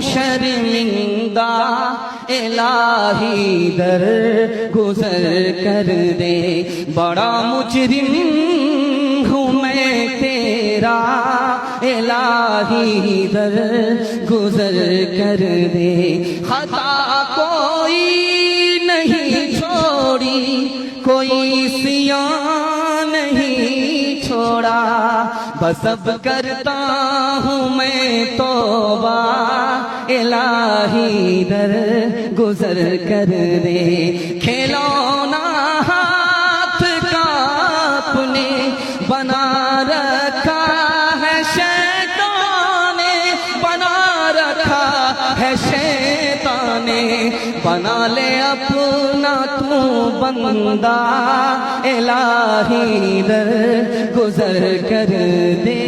शर्मिंदा, इलाही दर गुजर कर दे। बड़ा मुजरिम हूँ मैं तेरा, इलाही दर गुजर कर दे। खता कोई नहीं छोड़ी, कोई सियां नहीं छोड़ा, बस अब करता हूँ मैं तौबा, इलाही दर गुजर कर दे। खिलौना हाथ का अपने बना रखा है शैतान ने, बना रखा है शैतान ने। बना ले अपना तू बंदा, इलाही दर गुजर कर दे।